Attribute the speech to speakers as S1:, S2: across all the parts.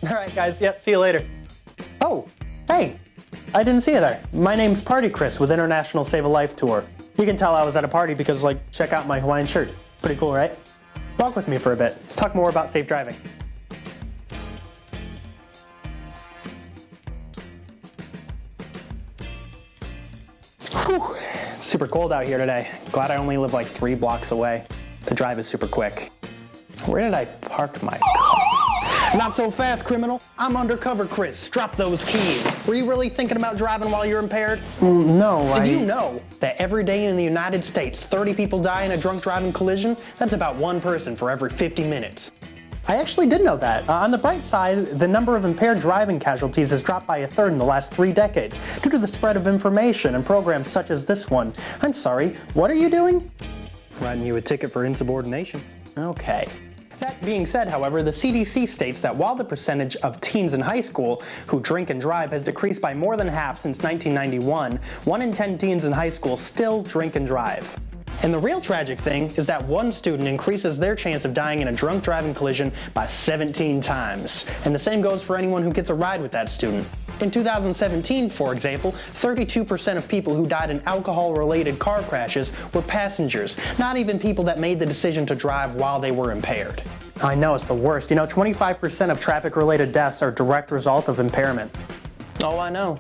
S1: All right, guys. Yep, see you later. Oh, hey. I didn't see you there. My name's Party Chris with International Save a Life Tour. You can tell I was at a party because, like, check out my Hawaiian shirt. Pretty cool, right? Walk with me for a bit. Let's talk more about safe driving. Whew. It's super cold out here today. Glad I only live like 3 blocks away. The drive is super quick. Where did I park my car? Not so fast, criminal. I'm Undercover Chris. Drop those keys. Were you really thinking about driving while you're impaired? No, Did you know that every day in the United States, 30 people die in a drunk driving collision? That's about 1 person for every 50 minutes. I actually did know that. On the bright side, the number of impaired driving casualties has dropped by 1/3 in the last 3 decades due to the spread of information and programs such as this one. I'm sorry, what are you doing? Writing you a ticket for insubordination. Okay. That being said, however, the CDC states that while the percentage of teens in high school who drink and drive has decreased by more than half since 1991, 1 in 10 teens in high school still drink and drive. And the real tragic thing is that 1 student increases their chance of dying in a drunk driving collision by 17 times. And the same goes for anyone who gets a ride with that student. In 2017, for example, 32% of people who died in alcohol-related car crashes were passengers, not even people that made the decision to drive while they were impaired. I know, it's the worst. You know, 25% of traffic-related deaths are a direct result of impairment. Oh, I know.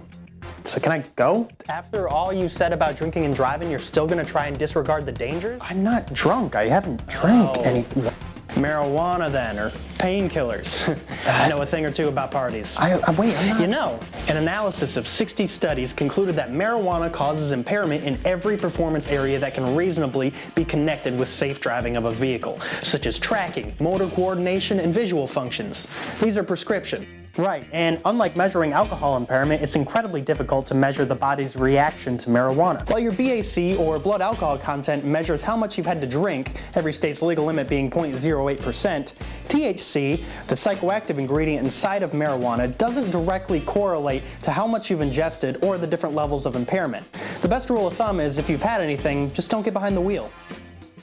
S1: So can I go? After all you said about drinking and driving, you're still gonna try and disregard the dangers? I'm not drunk. I haven't drank anything. Marijuana then, or painkillers. I know a thing or two about parties. Wait, I'm not... You know, an analysis of 60 studies concluded that marijuana causes impairment in every performance area that can reasonably be connected with safe driving of a vehicle, such as tracking, motor coordination, and visual functions. These are prescription. Right, and unlike measuring alcohol impairment, it's incredibly difficult to measure the body's reaction to marijuana. While your BAC, or blood alcohol content, measures how much you've had to drink, every state's legal limit being 0.08%, THC, the psychoactive ingredient inside of marijuana, doesn't directly correlate to how much you've ingested or the different levels of impairment. The best rule of thumb is if you've had anything, just don't get behind the wheel.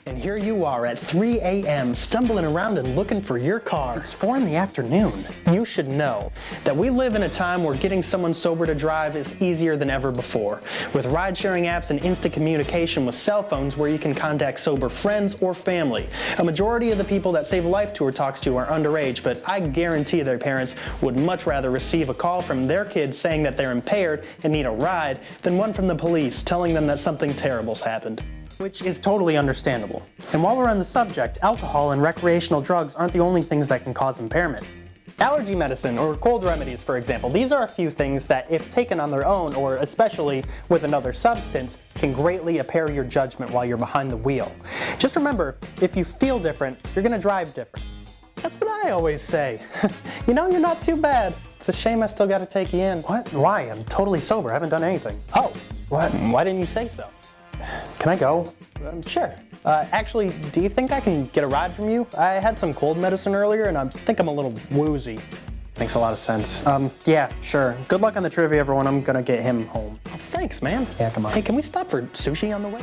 S1: And here you are at 3 a.m. stumbling around and looking for your car. It's 4 in the afternoon. You should know that we live in a time where getting someone sober to drive is easier than ever before, with ride-sharing apps and instant communication with cell phones where you can contact sober friends or family. A majority of the people that Save a Life Tour talks to are underage, but I guarantee their parents would much rather receive a call from their kids saying that they're impaired and need a ride than one from the police telling them that something terrible's happened. Which is totally understandable. And while we're on the subject, alcohol and recreational drugs aren't the only things that can cause impairment. Allergy medicine, or cold remedies, for example, these are a few things that, if taken on their own, or especially with another substance, can greatly impair your judgment while you're behind the wheel. Just remember, if you feel different, you're gonna drive different. That's what I always say. You know, you're not too bad. It's a shame I still gotta take you in. What? Why? I'm totally sober. I haven't done anything. Oh, what? Why didn't you say so? Can I go? Sure. Actually, do you think I can get a ride from you? I had some cold medicine earlier and I think I'm a little woozy. Makes a lot of sense. Yeah, sure. Good luck on the trivia, everyone. I'm gonna get him home. Oh, thanks, man. Yeah, come on. Hey, can we stop for sushi on the way?